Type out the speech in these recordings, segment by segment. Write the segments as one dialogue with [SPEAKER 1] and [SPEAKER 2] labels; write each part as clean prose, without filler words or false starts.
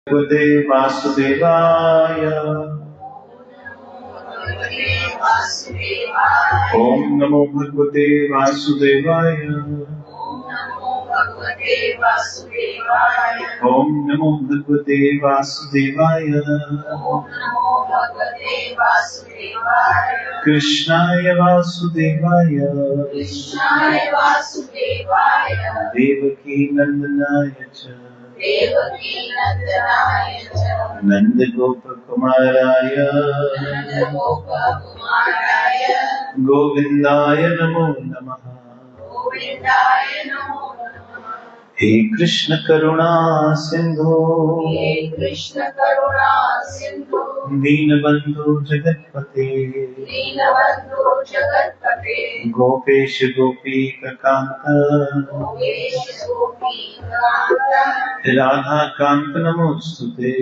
[SPEAKER 1] भगवते वासुदेवाय। ओम नमो भगवते वासुदेवाय। ओम नमो भगवते वासुदेवाय। कृष्णाय वासुदेवाय देवकी नंदनाय च नंद गोप कुमाराय गोविंदाय नमो नमः। हे कृष्ण करुणा सिंधु दीनबंधु जगतपते गोपेश गोपीकांत राधा कांत नमोस्तुते।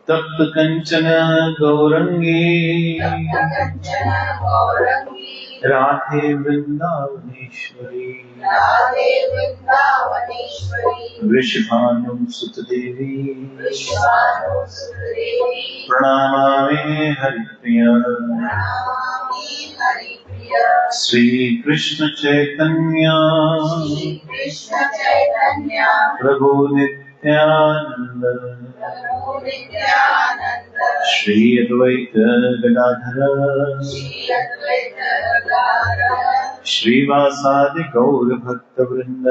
[SPEAKER 1] तप्त कंचन गौरंगी राधे वृंदावनेश्वरी वृषभानुसुत देवी प्रणामामि हरिप्रिया। श्री कृष्ण चैतन्य प्रभु नित्यानंद श्री अद्वैत गदाधर श्रीवासादि गौर भक्त वृंद।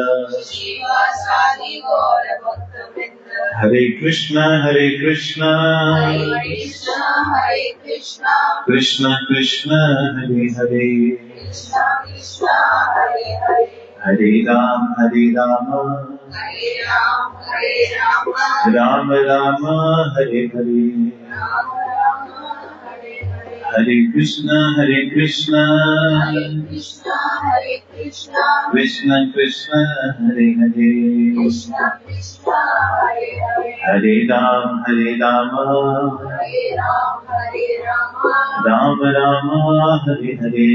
[SPEAKER 1] हरे कृष्ण कृष्ण कृष्ण हरे हरे हरे राम राम राम हरे हरे। हरे कृष्ण कृष्ण कृष्ण हरे हरे हरे राम राम राम हरे हरे।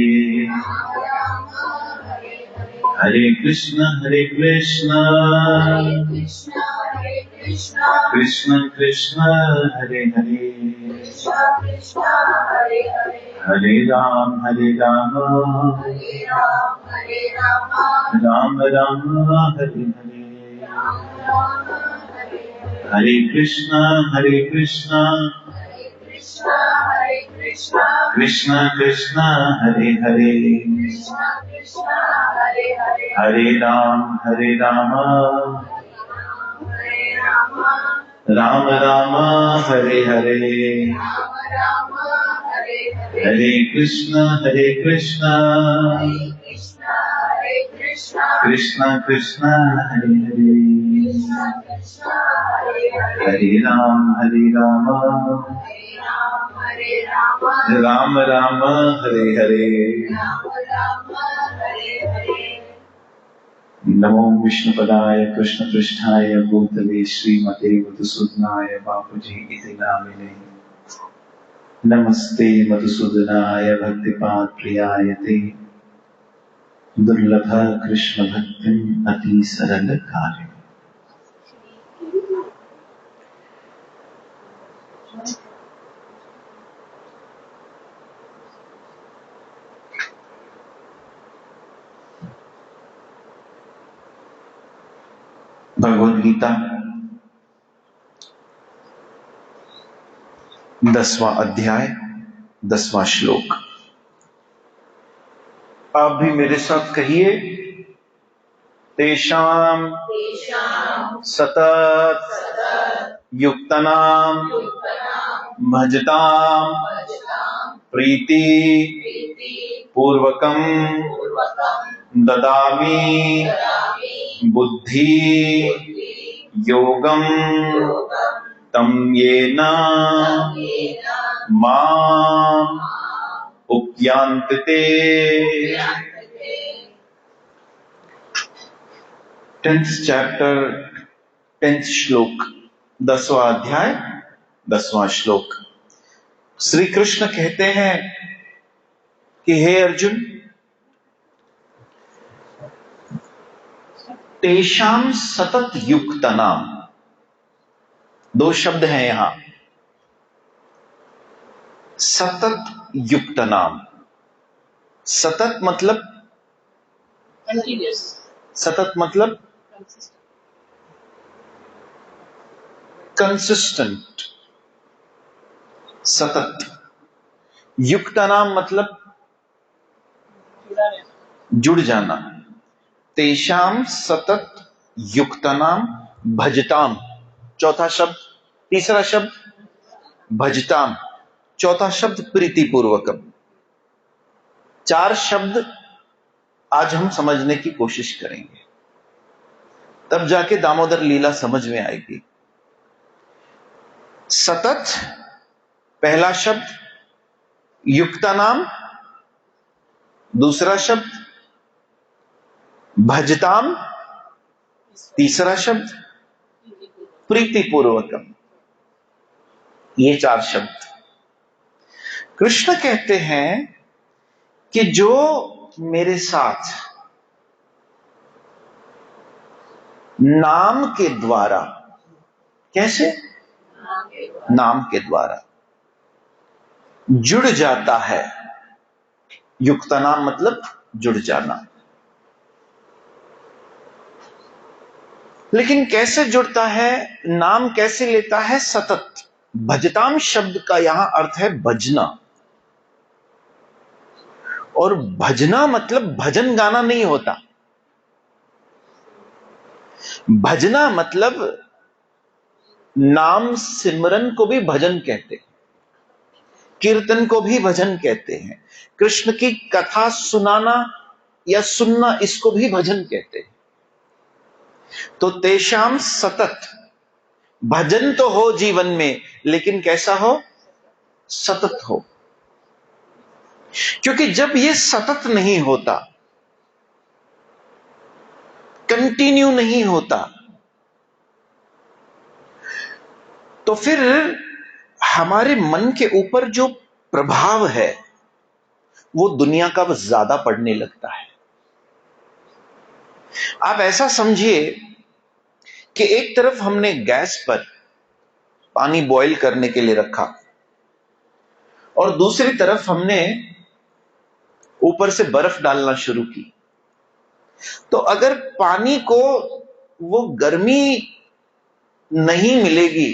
[SPEAKER 1] हरे कृष्ण कृष्ण कृष्ण हरे हरे हरे राम राम राम हरे हरे। हरे कृष्ण कृष्ण कृष्ण हरे हरे हरे राम राम राम हरे हरे। हरे कृष्ण कृष्ण कृष्ण हरे हरे हरे राम राम राम हरे हरे। नमो विष्णुपदाय कृष्ण पृष्ठाय भूतले श्रीमते मधुसूदनाय बापूजी इति नामिने। नमस्ते मधुसूदनाय भक्तिपाद प्रियाय ते दुर्लभ कृष्ण भक्तिं अति सरल कार्य। भगवद गीता 10वां अध्याय 10वां श्लोक। आप भी मेरे साथ कहिए, तेषां सतत युक्तनां भजतां प्रीति पूर्वकं ददामि बुद्धि योगं तं येन माम् उपयान्ति ते। 10th chapter 10th श्लोक 10वां अध्याय 10वां श्लोक। श्री कृष्ण कहते हैं कि हे अर्जुन, तेषाम सतत युक्त नाम, दो शब्द हैं यहां। सतत युक्त नाम, सतत मतलब
[SPEAKER 2] कंटिन्यूस,
[SPEAKER 1] सतत मतलब कंसिस्टेंट, सतत। युक्त नाम मतलब
[SPEAKER 2] जुड़ा रहना,
[SPEAKER 1] जुड़ जाना। तेषाम सतत युक्त नाम भजताम, चौथा शब्द, तीसरा शब्द भजताम, चौथा शब्द प्रीतिपूर्वकम। चार शब्द आज हम समझने की कोशिश करेंगे, तब जाके दामोदर लीला समझ में आएगी। सतत पहला शब्द, युक्ता नाम दूसरा शब्द, भजताम तीसरा शब्द, प्रीतिपूर्वकम, ये चार शब्द। कृष्ण कहते हैं कि जो मेरे साथ नाम के द्वारा, कैसे? नाम के द्वारा जुड़ जाता है। युक्ता नाम मतलब जुड़ जाना। लेकिन कैसे जुड़ता है, नाम कैसे लेता है? सतत। भजताम शब्द का यहां अर्थ है भजना, और भजना मतलब भजन गाना नहीं होता। भजना मतलब नाम सिमरन को भी भजन कहते हैं, कीर्तन को भी भजन कहते हैं, कृष्ण की कथा सुनाना या सुनना इसको भी भजन कहते हैं। तो तेषाम सतत, भजन तो हो जीवन में, लेकिन कैसा हो? सतत हो। क्योंकि जब ये सतत नहीं होता, कंटिन्यू नहीं होता, तो फिर हमारे मन के ऊपर जो प्रभाव है वो दुनिया का ज्यादा पड़ने लगता है। आप ऐसा समझिए कि एक तरफ हमने गैस पर पानी बॉईल करने के लिए रखा और दूसरी तरफ हमने ऊपर से बर्फ डालना शुरू की। तो अगर पानी को वो गर्मी नहीं मिलेगी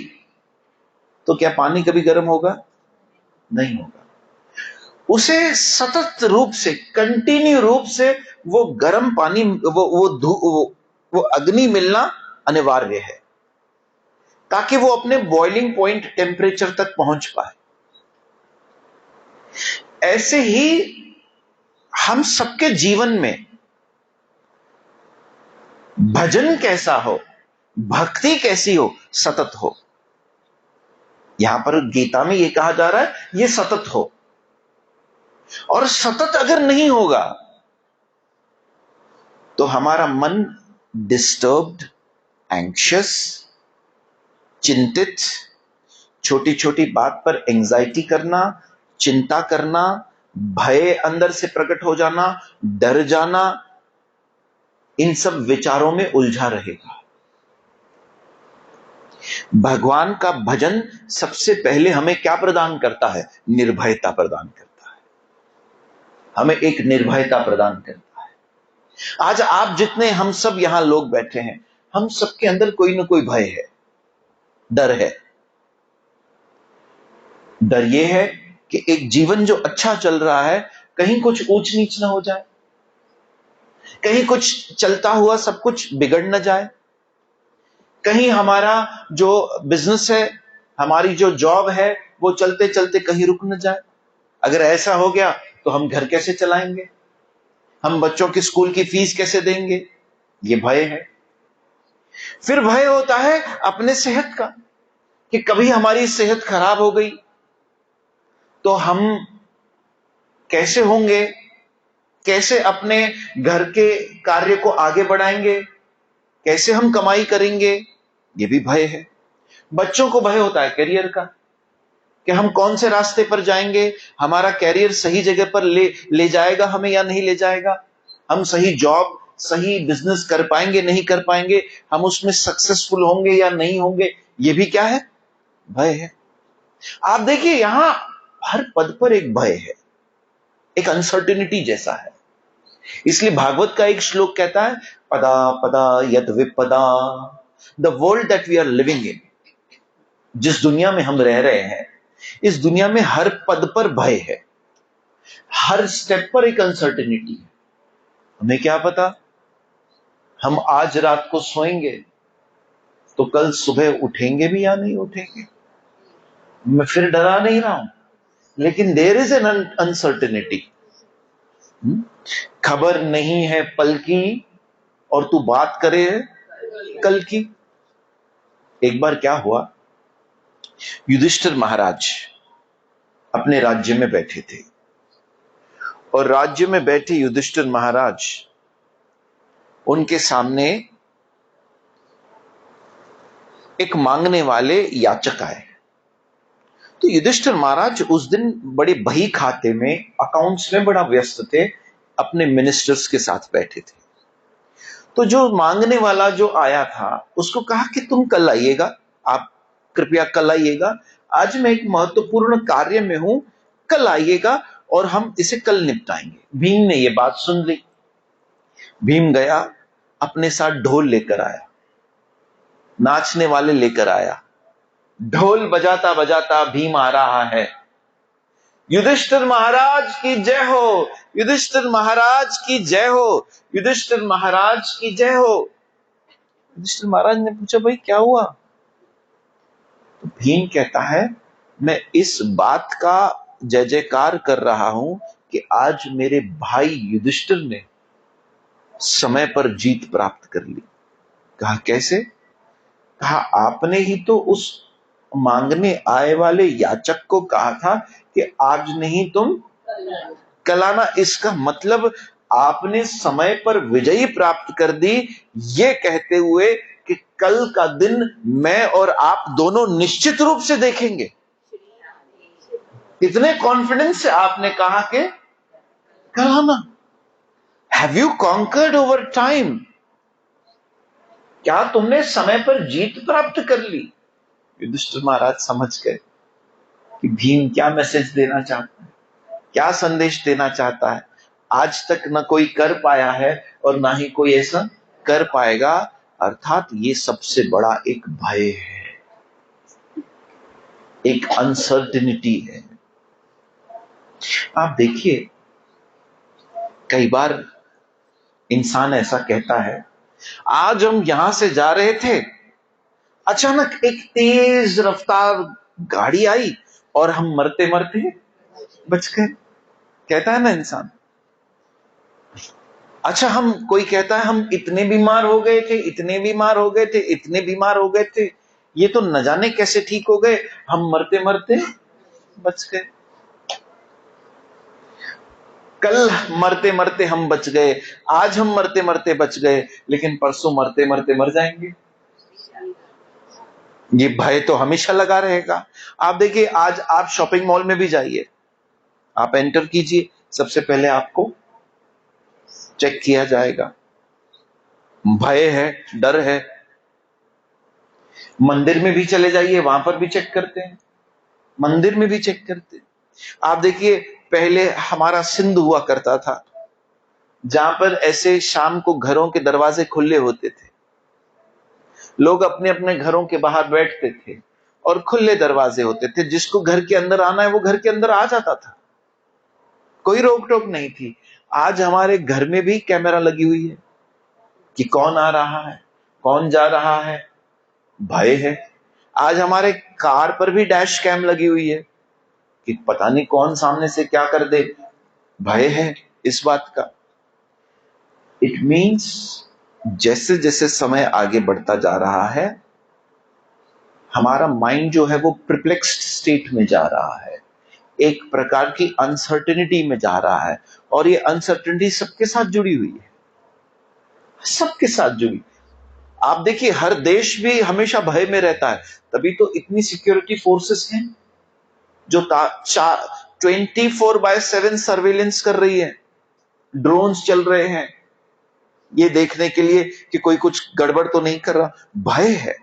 [SPEAKER 1] तो क्या पानी कभी गर्म होगा? नहीं होगा। उसे सतत रूप से, कंटिन्यू रूप से वो गर्म पानी, वो अग्नि मिलना अनिवार्य है, ताकि वो अपने बॉइलिंग पॉइंट टेम्परेचर तक पहुंच पाए। ऐसे ही हम सबके जीवन में भजन कैसा हो, भक्ति कैसी हो? सतत हो। यहां पर गीता में यह कहा जा रहा है, यह सतत हो। और सतत अगर नहीं होगा तो हमारा मन डिस्टर्ब्ड, एंग्शियस, चिंतित, छोटी छोटी बात पर एंजाइटी करना, चिंता करना, भय अंदर से प्रकट हो जाना, डर जाना, इन सब विचारों में उलझा रहेगा। भगवान का भजन सबसे पहले हमें क्या प्रदान करता है? निर्भयता प्रदान करता है। हमें एक निर्भयता प्रदान करता है। आज आप जितने, हम सब यहां लोग बैठे हैं, हम सबके अंदर कोई ना कोई भय है, डर है। डर यह है कि एक जीवन जो अच्छा चल रहा है, कहीं कुछ ऊंच नीच ना हो जाए, कहीं कुछ चलता हुआ सब कुछ बिगड़ ना जाए, कहीं हमारा जो बिजनेस है, हमारी जो जॉब है, वो चलते चलते कहीं रुक न जाए। अगर ऐसा हो गया तो हम घर कैसे चलाएंगे, हम बच्चों की स्कूल की फीस कैसे देंगे? ये भय है। फिर भय होता है अपने सेहत का, कि कभी हमारी सेहत खराब हो गई तो हम कैसे होंगे, कैसे अपने घर के कार्य को आगे बढ़ाएंगे, कैसे हम कमाई करेंगे? ये भी भय है। बच्चों को भय होता है करियर का, कि हम कौन से रास्ते पर जाएंगे, हमारा कैरियर सही जगह पर ले जाएगा हमें या नहीं ले जाएगा, हम सही जॉब, सही बिजनेस कर पाएंगे नहीं कर पाएंगे, हम उसमें सक्सेसफुल होंगे या नहीं होंगे, ये भी क्या है? भय है। आप देखिए यहां हर पद पर एक भय है, एक अनसर्टिनिटी जैसा है। इसलिए भागवत का एक श्लोक कहता है, पदा पदा यद विपदा, the world that we are living in, जिस दुनिया में हम रह रहे हैं, इस दुनिया में हर पद पर भय है, हर स्टेप पर एक अनसर्टिनिटी है। हमें क्या पता, हम आज रात को सोएंगे तो कल सुबह उठेंगे भी या नहीं उठेंगे। मैं फिर डरा नहीं रहा हूं, लेकिन देयर इज एन अनसर्टिनिटी। खबर नहीं है पल की और तू बात करे कल की। एक बार क्या हुआ, युधिष्ठिर महाराज अपने राज्य में बैठे थे, और राज्य में बैठे युधिष्ठिर महाराज, उनके सामने एक मांगने वाले याचक आए। तो युधिष्ठिर महाराज उस दिन बड़े बही खाते में, अकाउंट्स में बड़ा व्यस्त थे, अपने मिनिस्टर्स के साथ बैठे थे। तो जो मांगने वाला जो आया था, उसको कहा कि तुम कल आइएगा, आप कृपया कल आइएगा, आज मैं एक महत्वपूर्ण कार्य में हूं, कल आइएगा और हम इसे कल निपटाएंगे। भीम ने यह बात सुन ली। भीम गया, अपने साथ ढोल लेकर आया, नाचने वाले लेकर आया, ढोल बजाता बजाता भीम आ रहा है। युधिष्ठिर महाराज की जय हो, युधिष्ठिर महाराज की जय हो, युधिष्ठिर महाराज की जय हो। युधिष्ठिर महाराज ने पूछा, भाई क्या हुआ? तो भीम कहता है, मैं इस बात का जय जयकार कर रहा हूं कि आज मेरे भाई युधिष्ठिर ने समय पर जीत प्राप्त कर ली। कहा कैसे? कहा आपने ही तो उस मांगने आए वाले याचक को कहा था कि आज नहीं तुम कल आना। इसका मतलब आपने समय पर विजयी प्राप्त कर दी, ये कहते हुए कि कल का दिन मैं और आप दोनों निश्चित रूप से देखेंगे। इतने कॉन्फिडेंस से आपने कहा कि कल आना। Have you conquered over time? क्या तुमने समय पर जीत प्राप्त कर ली? युधिष्ठिर महाराज समझ गए कि भीम क्या मैसेज देना चाहता है, क्या संदेश देना चाहता है। आज तक न कोई कर पाया है और ना ही कोई ऐसा कर पाएगा, अर्थात ये सबसे बड़ा एक भय है, एक अनसर्टिनिटी है। आप देखिए, कई बार इंसान ऐसा कहता है, आज हम यहां से जा रहे थे, अचानक एक तेज रफ्तार गाड़ी आई और हम मरते मरते बच गए। कहता है ना इंसान। अच्छा, हम कोई कहता है हम इतने बीमार हो गए थे, इतने बीमार हो गए थे, इतने बीमार हो गए थे, ये तो न जाने कैसे ठीक हो गए, हम मरते मरते बच गए। कल मरते मरते हम बच गए, आज हम मरते मरते बच गए, लेकिन परसों मरते मरते मर जाएंगे। ये भय तो हमेशा लगा रहेगा। आप देखिए, आज आप शॉपिंग मॉल में भी जाइए, आप एंटर कीजिए, सबसे पहले आपको चेक किया जाएगा। भय है, डर है। मंदिर में भी चले जाइए, वहां पर भी चेक करते हैं, मंदिर में भी चेक करते हैं। आप देखिए, पहले हमारा सिंध हुआ करता था, जहां पर ऐसे शाम को घरों के दरवाजे खुले होते थे, लोग अपने अपने घरों के बाहर बैठते थे और खुले दरवाजे होते थे, जिसको घर के अंदर आना है वो घर के अंदर आ जाता था, कोई रोक टोक नहीं थी। आज हमारे घर में भी कैमरा लगी हुई है कि कौन आ रहा है, कौन जा रहा है, भय है। आज हमारे कार पर भी डैश कैम लगी हुई है कि पता नहीं कौन सामने से क्या कर दे, भय है इस बात का। इट मीन्स जैसे जैसे समय आगे बढ़ता जा रहा है, हमारा माइंड जो है वो प्रिप्लेक्स्ड स्टेट में जा रहा है, एक प्रकार की अनसर्टेनिटी में जा रहा है। और ये अनसर्टेनिटी सबके साथ जुड़ी हुई है, सबके साथ जुड़ी। आप देखिए, हर देश भी हमेशा भय में रहता है, तभी तो इतनी सिक्योरिटी फोर्सेस हैं जो 24/7 सर्वेलेंस कर रही है, ड्रोन्स चल रहे हैं, ये देखने के लिए कि कोई कुछ गड़बड़ तो नहीं कर रहा, भय है।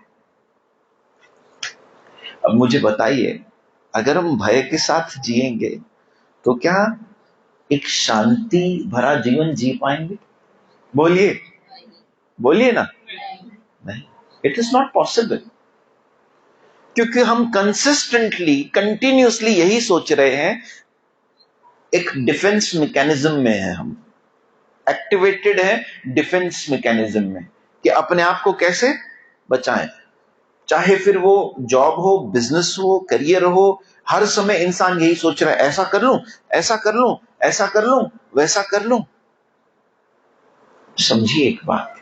[SPEAKER 1] अब मुझे बताइए, अगर हम भय के साथ जिएंगे तो क्या एक शांति भरा जीवन जी पाएंगे? बोलिए, बोलिए ना। नहीं, इट इज नॉट पॉसिबल, क्योंकि हम कंसिस्टेंटली कंटिन्यूसली यही सोच रहे हैं। एक डिफेंस मैकेनिज्म में है हम, एक्टिवेटेड है डिफेंस मैकेनिज्म में, कि अपने आप को कैसे बचाएं। चाहे फिर वो जॉब हो, बिजनेस हो, करियर हो, हर समय इंसान यही सोच रहा है, ऐसा कर लूं, ऐसा कर लूं, ऐसा कर लूं, वैसा कर लूं। समझिए एक बात,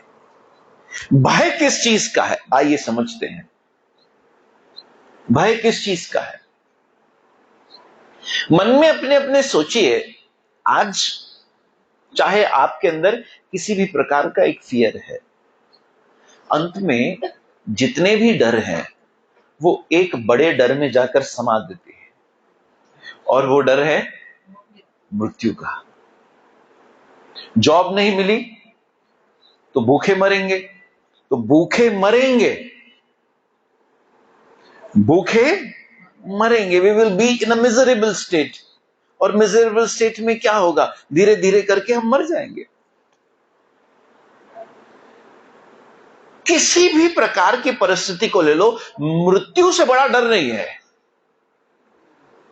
[SPEAKER 1] भय किस चीज का है, आइए समझते हैं। भय किस चीज का है? मन में अपने अपने सोचिए। आज चाहे आपके अंदर किसी भी प्रकार का एक फियर है, अंत में जितने भी डर हैं वो एक बड़े डर में जाकर समा देते हैं, और वो डर है मृत्यु का। जॉब नहीं मिली तो भूखे मरेंगे, तो भूखे मरेंगे, भूखे मरेंगे, we will be in a miserable state. और मिजरेबल स्टेट में क्या होगा? धीरे धीरे करके हम मर जाएंगे। किसी भी प्रकार की परिस्थिति को ले लो, मृत्यु से बड़ा डर नहीं है।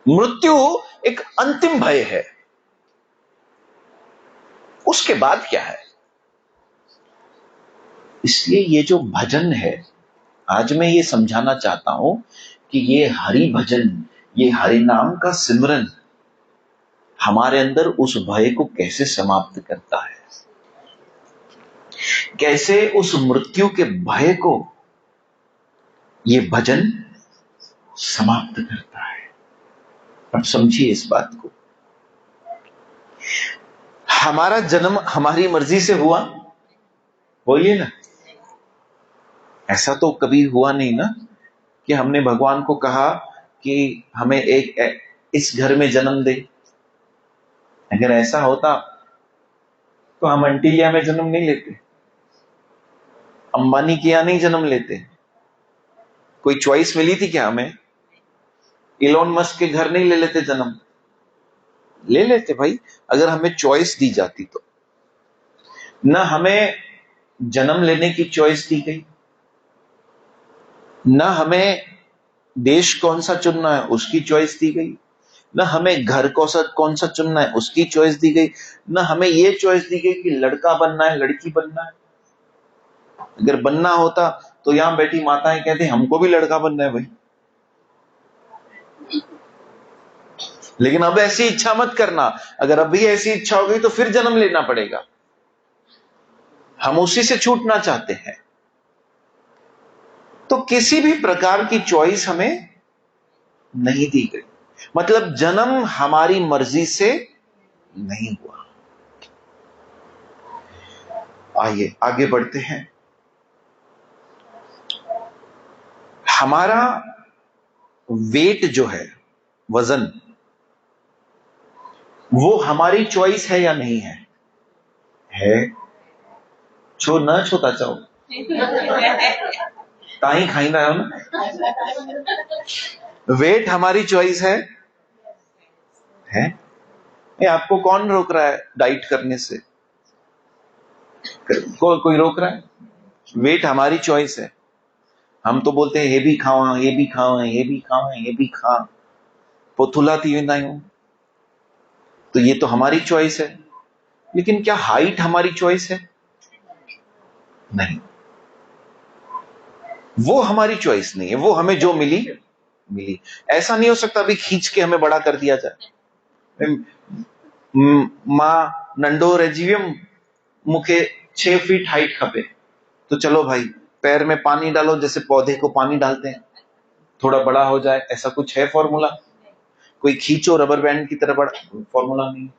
[SPEAKER 1] मृत्यु एक अंतिम भय है, उसके बाद क्या है? इसलिए ये जो भजन है, आज मैं ये समझाना चाहता हूं कि ये हरि भजन, ये हरि नाम का सिमरन हमारे अंदर उस भय को कैसे समाप्त करता है, कैसे उस मृत्यु के भय को ये भजन समाप्त करता है। अब समझिए इस बात को। हमारा जन्म हमारी मर्जी से हुआ? बोलिए ना। ऐसा तो कभी हुआ नहीं ना कि हमने भगवान को कहा कि हमें एक इस घर में जन्म दे। अगर ऐसा होता तो हम अंटिलिया में जन्म नहीं लेते, अंबानी के यहां नहीं जन्म लेते। कोई चॉइस मिली थी क्या हमें? इलोन मस्क के घर नहीं ले लेते जन्म? ले लेते भाई, अगर हमें चॉइस दी जाती तो। ना हमें जन्म लेने की चॉइस दी गई, ना हमें देश कौन सा चुनना है उसकी चॉइस दी गई, ना हमें घर कौन सा चुनना है उसकी चॉइस दी गई, ना हमें यह चॉइस दी गई कि लड़का बनना है लड़की बनना है। अगर बनना होता तो यहां बैठी माताएं कहती हमको भी लड़का बनना है भाई। लेकिन अब ऐसी इच्छा मत करना, अगर अभी ऐसी इच्छा हो गई तो फिर जन्म लेना पड़ेगा। हम उसी से छूटना चाहते हैं। तो किसी भी प्रकार की चॉइस हमें नहीं दी गई, मतलब जन्म हमारी मर्जी से नहीं हुआ। आइए आगे बढ़ते हैं। हमारा वेट जो है, वजन, वो हमारी चॉइस है या नहीं है? है। छो न छोता चाहो ताई खाईंदा हो ना। वेट हमारी चॉइस है? ये आपको कौन रोक रहा है डाइट करने से? कोई रोक रहा है? वेट हमारी चॉइस है। हम तो बोलते हैं ये भी खावा, ये भी खावा, ये भी खावा, ये भी खा, पोथुला थी वेंदा आहियूं। तो ये तो हमारी चॉइस है। लेकिन क्या हाइट हमारी चॉइस है? नहीं, वो हमारी चॉइस नहीं है, वो हमें जो मिली मिली। ऐसा नहीं हो सकता अभी खींच के हमें बड़ा कर दिया जाए। मां नंढो रहिजी वियुमि, मूंखे 6 फीट हाइट खपे, तो चलो भाई पैर में पानी डालो, जैसे पौधे को पानी डालते हैं, थोड़ा बड़ा हो जाए। ऐसा कुछ है फॉर्मूला? कोई खींचो रबर बैंड की तरह बड़ा, फॉर्मूला नहीं।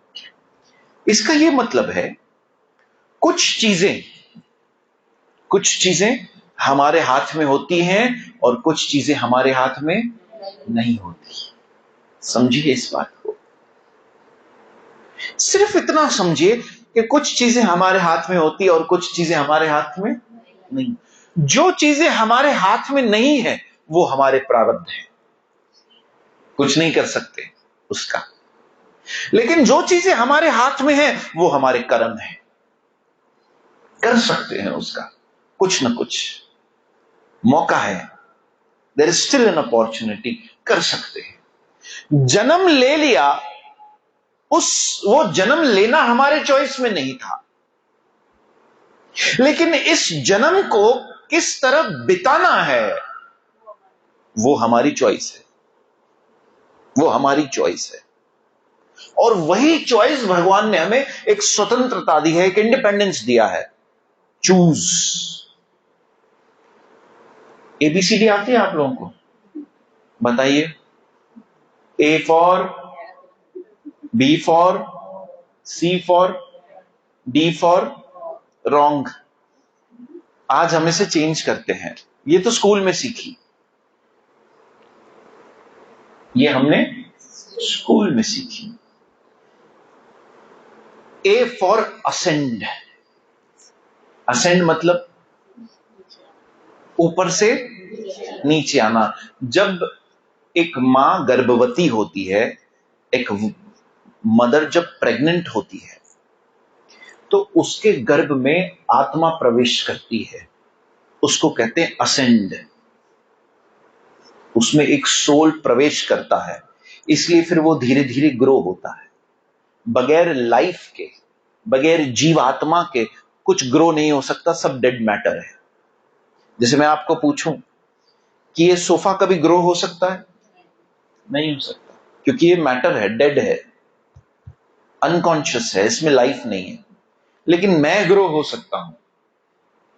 [SPEAKER 1] इसका यह मतलब है कुछ चीजें हमारे हाथ में होती हैं और कुछ चीजें हमारे हाथ में नहीं होती। समझिए इस बात को, सिर्फ इतना समझिए। कि कुछ चीजें हमारे हाथ में होती है और कुछ चीजें हमारे हाथ में नहीं। जो चीजें हमारे हाथ में नहीं है वो हमारे प्रारब्ध है, कुछ नहीं कर सकते उसका। लेकिन जो चीजें हमारे हाथ में है वो हमारे कर्म है, कर सकते हैं उसका कुछ ना कुछ, मौका है, there is still an opportunity, कर सकते हैं। जन्म ले लिया, वो जन्म लेना हमारे चॉइस में नहीं था, लेकिन इस जन्म को किस तरह बिताना है वो हमारी चॉइस है, वो हमारी चॉइस है। और वही चॉइस भगवान ने हमें एक स्वतंत्रता दी है, एक इंडिपेंडेंस दिया है। चूज। एबीसीडी आती है आप लोगों को? बताइए। A for, B for, C for, D for wrong. आज हम इसे चेंज करते हैं, ये तो स्कूल में सीखी, ये हमने स्कूल में सीखी। A for ascend. असेंड मतलब ऊपर से नीचे आना। जब एक मां गर्भवती होती है, एक मदर जब प्रेग्नेंट होती है, तो उसके गर्भ में आत्मा प्रवेश करती है, उसको कहते हैं असेंड। उसमें एक सोल प्रवेश करता है, इसलिए फिर वो धीरे धीरे ग्रो होता है। बगैर लाइफ के, बगैर जीवात्मा के कुछ ग्रो नहीं हो सकता, सब डेड मैटर है। जैसे मैं आपको पूछूं कि ये सोफा कभी ग्रो हो सकता है? नहीं हो सकता, क्योंकि ये मैटर है, डेड है, अनकॉन्शियस है, इसमें लाइफ नहीं है। लेकिन मैं ग्रो हो सकता हूं,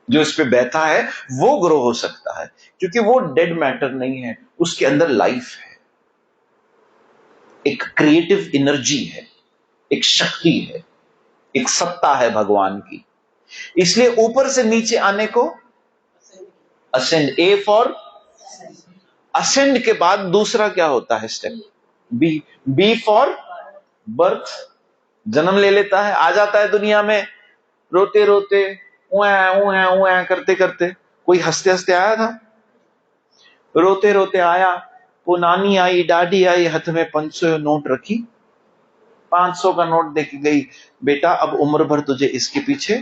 [SPEAKER 1] जो इस पे बैठा है वो ग्रो हो सकता है, क्योंकि वो डेड मैटर नहीं है, उसके अंदर लाइफ है, एक क्रिएटिव एनर्जी है, एक शक्ति है, एक सत्ता है भगवान की। इसलिए ऊपर से नीचे आने को असेंड। ए फॉर असेंड के बाद दूसरा क्या होता है step? B. B for birth. जन्म ले लेता है, आ जाता है दुनिया में रोते रोते, उए करते करते। कोई हंसते हंसते आया था? रोते रोते आया, वो नानी आई, डाडी आई, हाथ में 500 नोट रखी, 500 का नोट देके गई, बेटा अब उम्र भर तुझे इसके पीछे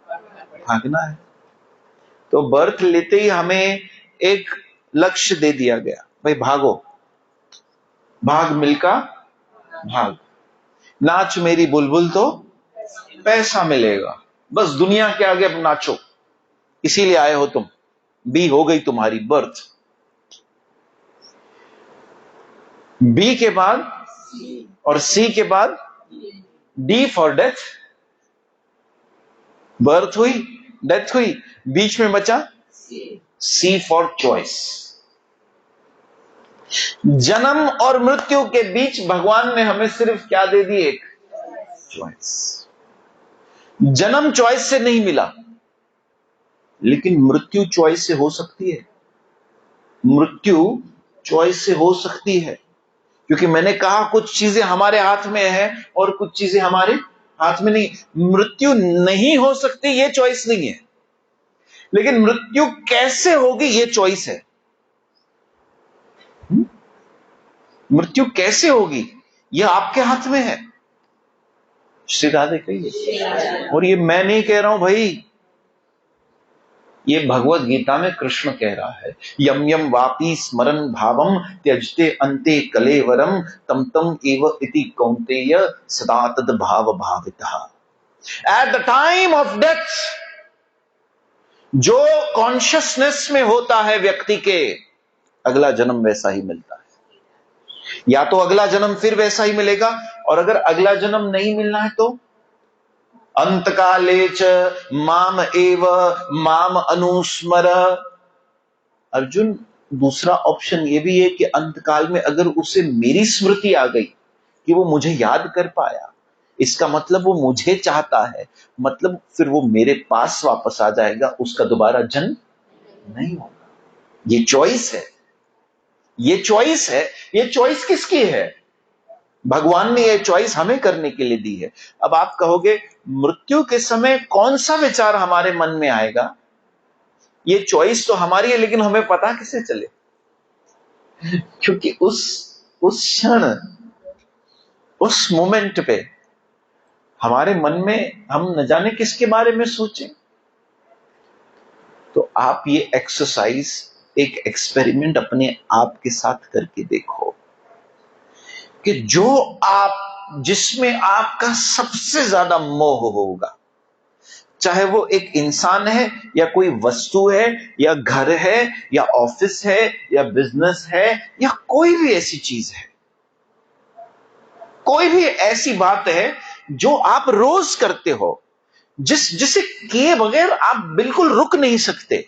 [SPEAKER 1] भागना है। तो बर्थ लेते ही हमें एक लक्ष्य दे दिया गया, भाई भागो, भाग मिल्खा भाग, नाच मेरी बुलबुल तो पैसा मिलेगा, बस दुनिया के आगे अब नाचो, इसीलिए आए हो तुम। बी हो गई तुम्हारी बर्थ। बी के बाद और सी के बाद डी फॉर डेथ। बर्थ हुई, डेथ हुई, बीच में बचा सी फॉर चॉइस। जन्म और मृत्यु के बीच भगवान ने हमें सिर्फ क्या दे दी? एक चॉइस। जन्म चॉइस से नहीं मिला, लेकिन मृत्यु चॉइस से हो सकती है। मृत्यु चॉइस से हो सकती है, क्योंकि मैंने कहा कुछ चीजें हमारे हाथ में है और कुछ चीजें हमारे हाथ में नहीं। मृत्यु नहीं हो सकती, ये चॉइस नहीं है, लेकिन मृत्यु कैसे होगी ये चॉइस है। मृत्यु कैसे होगी यह आपके हाथ में है। श्री राधे कहिए। और ये मैं नहीं कह रहा हूं भाई, ये भगवत गीता में कृष्ण कह रहा है, यम यम वापी स्मरण भावम त्यजते अंते कलेवरम तम तम एव इति कौन्तेय सदा तद भाव भावितः। At the time of death जो कॉन्शियसनेस में होता है व्यक्ति के, अगला जन्म वैसा ही मिलता है। या तो अगला जन्म फिर वैसा ही मिलेगा, और अगर अगला जन्म नहीं मिलना है तो अंतकाले च माम एव माम अनुस्मर। अर्जुन, दूसरा ऑप्शन यह भी है कि अंतकाल में अगर उसे मेरी स्मृति आ गई कि वो मुझे याद कर पाया, इसका मतलब वो मुझे चाहता है, मतलब फिर वो मेरे पास वापस आ जाएगा, उसका दोबारा जन्म नहीं होगा। ये चॉइस है, ये चॉइस है। ये चॉइस किसकी है? भगवान ने ये चॉइस हमें करने के लिए दी है। अब आप कहोगे मृत्यु के समय कौन सा विचार हमारे मन में आएगा? ये चॉइस तो हमारी है, लेकिन हमें पता कैसे चले? क्योंकि उस क्षण, उस मोमेंट पे हमारे मन में हम न जाने किसके बारे में सोचें। तो आप ये एक्सरसाइज, एक एक्सपेरिमेंट अपने आप के साथ करके देखो कि जो आप, जिसमें आपका सबसे ज्यादा मोह होगा, चाहे वो एक इंसान है या कोई वस्तु है या घर है या ऑफिस है या बिजनेस है या कोई भी ऐसी चीज है, कोई भी ऐसी बात है जो आप रोज करते हो, जिसे किए बगैर आप बिल्कुल रुक नहीं सकते,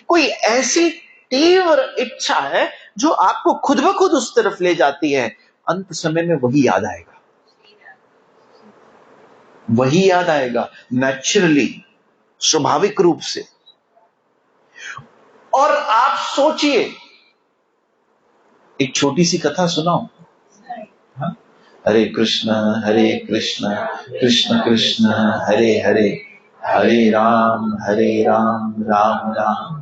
[SPEAKER 1] कोई ऐसी तीव्र इच्छा है जो आपको खुद ब खुद उस तरफ ले जाती है, अंत समय में वही याद आएगा, वही याद आएगा नेचुरली, स्वाभाविक रूप से। और आप सोचिए, एक छोटी सी कथा सुनाओ। हाँ? हरे कृष्ण कृष्ण कृष्ण हरे हरे, हरे राम राम राम।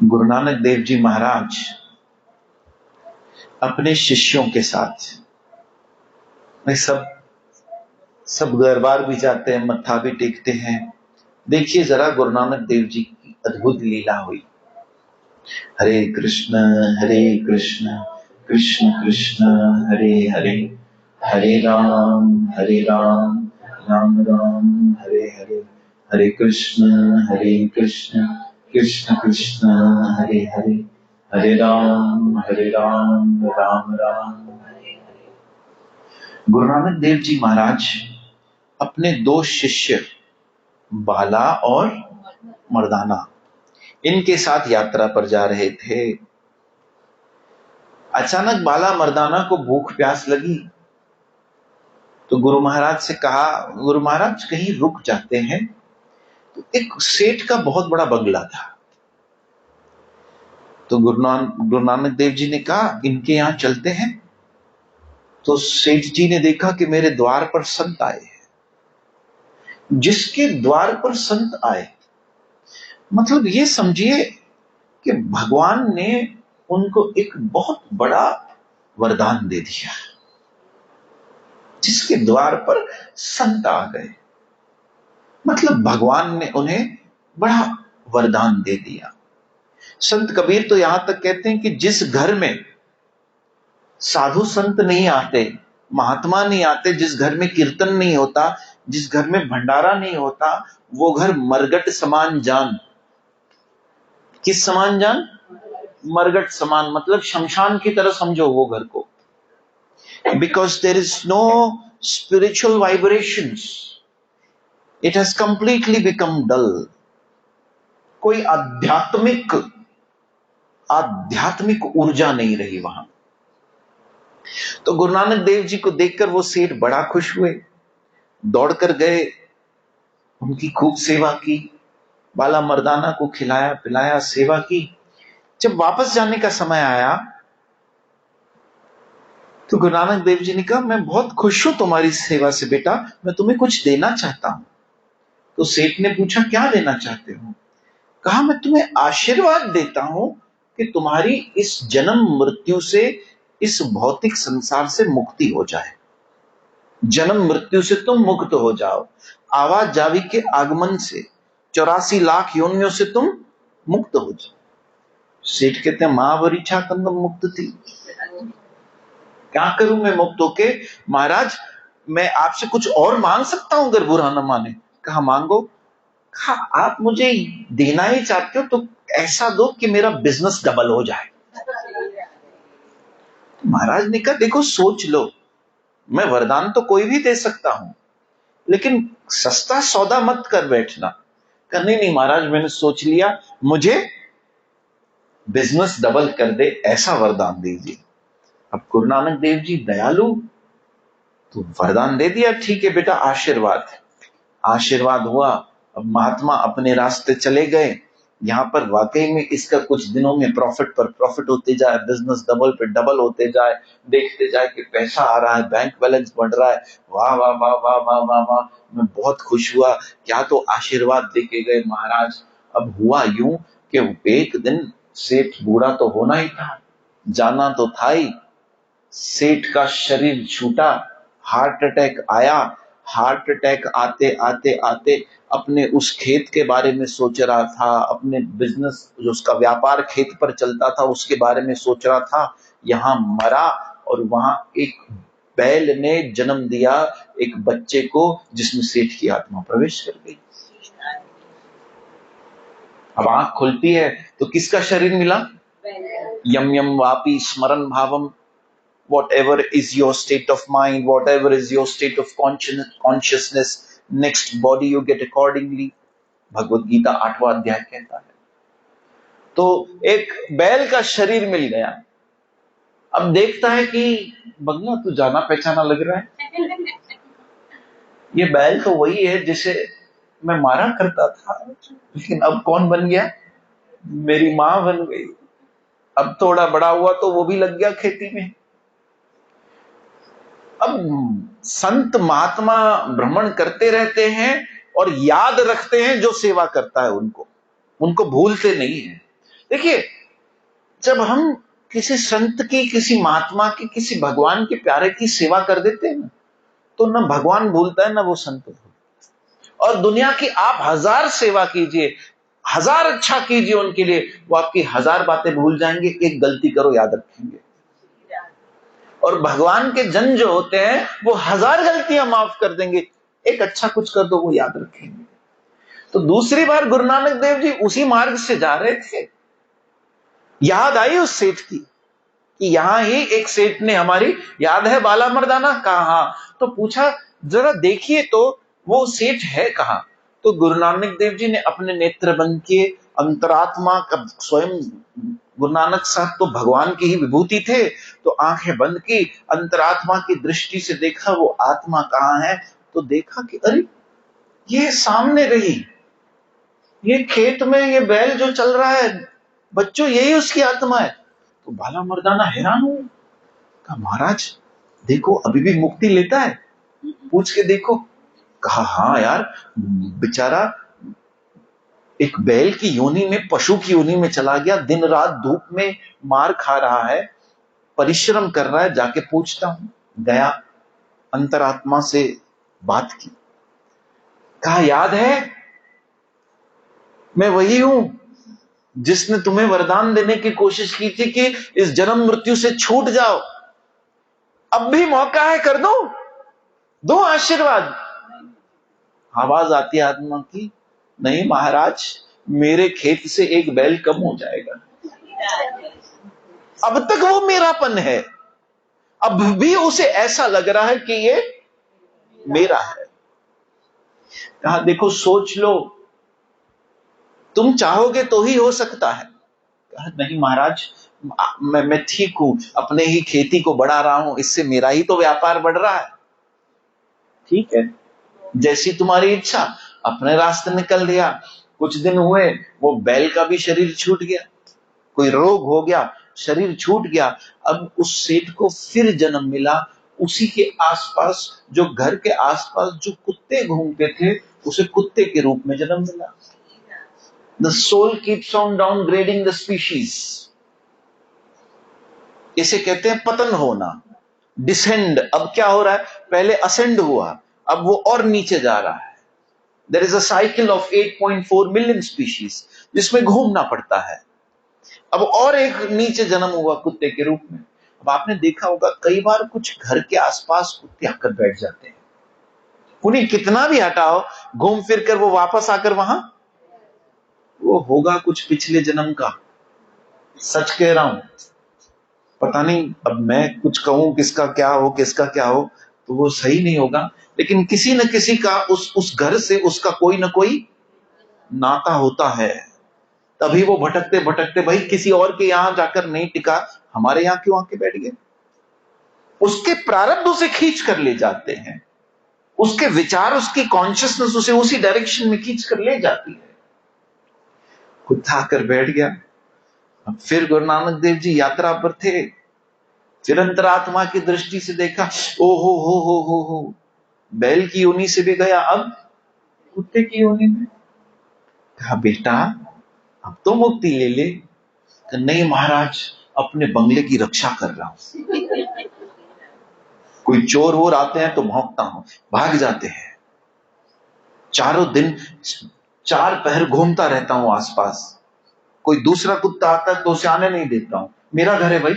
[SPEAKER 1] गुरु नानक देव जी महाराज अपने शिष्यों के साथ में सब दरबार भी जाते हैं, मत्था भी टेकते हैं। देखिए जरा गुरु नानक देव जी की अद्भुत लीला हुई। हरे कृष्ण कृष्ण कृष्ण हरे हरे, हरे राम राम राम हरे हरे, हरे कृष्ण कृष्ण कृष्ण हरे हरे, हरे राम राम राम। गुरु नानक देव जी महाराज अपने दो शिष्य बाला और मर्दाना, इनके साथ यात्रा पर जा रहे थे। अचानक बाला मर्दाना को भूख प्यास लगी, तो गुरु महाराज से कहा, गुरु महाराज कहीं रुक जाते हैं। तो एक सेठ का बहुत बड़ा बंगला था, तो गुरु नानक देव जी ने कहा इनके यहां चलते हैं। तो सेठ जी ने देखा कि मेरे द्वार पर संत आए हैं। जिसके द्वार पर संत आए, मतलब ये समझिए कि भगवान ने उनको एक बहुत बड़ा वरदान दे दिया। जिसके द्वार पर संत आ गए, मतलब भगवान ने उन्हें बड़ा वरदान दे दिया। संत कबीर तो यहां तक कहते हैं कि जिस घर में साधु संत नहीं आते, महात्मा नहीं आते, जिस घर में कीर्तन नहीं होता, जिस घर में भंडारा नहीं होता, वो घर मरगट समान जान। किस समान जान? मरगट समान, मतलब शमशान की तरह समझो वो घर को। Because there is no spiritual vibrations, it has completely become dull. कोई आध्यात्मिक ऊर्जा नहीं रही वहां। तो गुरु नानक देव जी को देखकर वो सेठ बड़ा खुश हुए, दौड़कर गए, उनकी खूब सेवा की, बाला मर्दाना को खिलाया पिलाया, सेवा की। जब वापस जाने का समय आया तो गुरु नानक देव जी ने कहा, मैं बहुत खुश हूं तुम्हारी सेवा से बेटा, मैं तुम्हें कुछ देना चाहता हूं। तो सेठ ने पूछा क्या देना चाहते हो? कहा मैं तुम्हें आशीर्वाद देता हूं कि तुम्हारी इस जन्म मृत्यु से, इस भौतिक संसार से मुक्ति हो जाए, जन्म मृत्यु से तुम मुक्त हो जाओ, आवाज जावी के आगमन से 84 लाख योनियों से तुम मुक्त हो जाओ। सेठ कहते हैं महावरी छा कंदम मुक्त थी, क्या करूं मैं मुक्त होके? महाराज मैं आपसे कुछ और मांग सकता हूं अगर बुरा न माने। कहा मांगो। कहा आप मुझे देना ही चाहते हो तो ऐसा दो कि मेरा बिजनेस डबल हो जाए। महाराज ने कहा देखो सोच लो, मैं वरदान तो कोई भी दे सकता हूं, लेकिन सस्ता सौदा मत कर बैठना। कहा नहीं महाराज मैंने सोच लिया, मुझे बिजनेस डबल कर दे ऐसा वरदान दीजिए। अब गुरु नानक देव जी दयालु, तो वरदान दे दिया, ठीक है बेटा आशीर्वाद। आशीर्वाद हुआ। अब महात्मा अपने रास्ते चले गए। यहां पर वाकई में इसका कुछ दिनों में प्रॉफिट पर प्रॉफिट होते जाए, बिजनेस डबल पे डबल होते जाए, देखते जाए कि पैसा आ रहा है, बैंक बैलेंस बढ़ रहा है। वाह वाह वाह वाह वाह वाह वाह, मैं बहुत खुश हुआ। क्या तो आशीर्वाद देके गए महाराज। अब हुआ यूं कि एक दिन सेठ बूढ़ा तो होना ही था, जाना तो था ही। सेठ का शरीर छूटा, हार्ट अटैक आया। हार्ट अटैक आते आते आते अपने उस खेत के बारे में सोच रहा था, अपने बिजनेस जो उसका व्यापार खेत पर चलता था उसके बारे में सोच रहा था। यहां मरा और वहां एक बैल ने जन्म दिया एक बच्चे को, जिसमें सेठ की आत्मा प्रवेश कर गई। अब आंख खुलती है तो किसका शरीर मिला? यम यम वापी स्मरण भावम। whatever is your state of mind, whatever is your state of consciousness, next body you get accordingly, Bhagavad Gita 8वां अध्याय कहता है। तो एक बैल का शरीर मिल गया। अब देखता है कि बंगला तो जाना पहचाना लग रहा है, ये बैल तो वही है जिसे मैं मारा करता था, लेकिन अब कौन बन गया? मेरी मां बन गई। अब थोड़ा बड़ा हुआ तो वो भी लग गया खेती में। अब संत महात्मा भ्रमण करते रहते हैं और याद रखते हैं जो सेवा करता है उनको, उनको भूलते नहीं है। देखिए, जब हम किसी संत की, किसी महात्मा की, किसी भगवान के प्यारे की सेवा कर देते हैं ना, तो न भगवान भूलता है न वो संत भूलता है। और दुनिया की आप 1000 सेवा कीजिए, 1000 अच्छा कीजिए उनके लिए, वो आपकी 1000 बातें भूल जाएंगे, एक गलती करो याद रखेंगे। और भगवान के जन जो होते हैं वो 1000 गलतियां माफ कर देंगे, एक अच्छा कुछ कर दो वो याद रखेंगे। तो दूसरी बार गुरु नानक देव जी उसी मार्ग से जा रहे थे, याद आई उस सेठ की कि यहां ही एक सेठ ने हमारी, याद है बाला मर्दाना? कहा। तो पूछा जरा देखिए तो वो सेठ है कहां? तो गुरु नानक देव जी ने अपने नेत्र बंद किए, अंतरात्मा का स्वयं गुरु नानक साहब तो भगवान की ही विभूति थे, तो आंखें बंद की, अंतरात्मा की दृष्टि से देखा वो आत्मा कहां है। तो देखा कि अरे ये सामने रही, ये खेत में ये बैल जो चल रहा है बच्चों, यही उसकी आत्मा है। तो बाला मर्दाना हैरान हुए, कहा महाराज देखो अभी भी मुक्ति लेता है, पूछ के देखो। कहा हाँ यार, बेचारा एक बैल की योनि में, पशु की योनि में चला गया, दिन रात धूप में मार खा रहा है, परिश्रम कर रहा है, जाके पूछता हूं। गया, अंतरात्मा से बात की, कहा याद है मैं वही हूं जिसने तुम्हें वरदान देने की कोशिश की थी कि इस जन्म मृत्यु से छूट जाओ, अब भी मौका है, कर दो आशीर्वाद। आवाज आती है आत्मा की, नहीं महाराज, मेरे खेत से एक बैल कम हो जाएगा, अब तक वो मेरापन है, अब भी उसे ऐसा लग रहा है कि ये मेरा है। कहा देखो सोच लो, तुम चाहोगे तो ही हो सकता है। कहा नहीं महाराज, मैं ठीक हूं, अपने ही खेती को बढ़ा रहा हूं, इससे मेरा ही तो व्यापार बढ़ रहा है। ठीक है, जैसी तुम्हारी इच्छा, अपने रास्ते निकल दिया। कुछ दिन हुए, वो बैल का भी शरीर छूट गया, कोई रोग हो गया, शरीर छूट गया। अब उस सेठ को फिर जन्म मिला, उसी के आसपास, जो घर के आसपास जो कुत्ते घूमते थे, उसे कुत्ते के रूप में जन्म मिला। The soul keeps on downgrading the species. इसे कहते हैं पतन होना, डिसेंड। अब क्या हो रहा है? पहले असेंड हुआ, अब वो और नीचे जा रहा है। There is a cycle of 8.4 million species जिसमें घूमना पड़ता है। अब और एक नीचे जन्म हुआ कुत्ते के रूप में। अब आपने देखा होगा कई बार कुछ घर के आसपास कुत्ते आकर बैठ जाते हैं, उन्हें कितना भी हटाओ, घूम फिर कर वो वापस आकर वहां, वो होगा कुछ पिछले जन्म का। सच कह रहा हूं, पता नहीं अब मैं कुछ कहूं किसका क्या हो, किसका क्या हो, तो वो सही नहीं होगा, लेकिन किसी न किसी का उस घर से उसका कोई ना कोई नाता होता है। तभी वो भटकते भटकते भाई किसी और के यहां जाकर नहीं टिका, हमारे यहां क्यों आके बैठ गए। उसके प्रारब्ध उसे खींच कर ले जाते हैं, उसके विचार, उसकी कॉन्शियसनेस उसे उसी डायरेक्शन में खींच कर ले जाती है। कुत्ता आकर बैठ गया। अब फिर गुरु नानक देव जी यात्रा पर थे, फिर अंतरात्मा की दृष्टि से देखा, ओ हो, बैल की योनि से भी गया, अब कुत्ते की योनि में। कहा बेटा अब तो मुक्ति ले ले। कि नहीं महाराज, अपने बंगले की रक्षा कर रहा हूं, कोई चोर वोर आते हैं तो भौंकता हूं, भाग जाते हैं, चारों दिन 4 पहर घूमता रहता हूं आसपास, कोई दूसरा कुत्ता आता है तो उसे आने नहीं देता हूं, मेरा घर है भाई,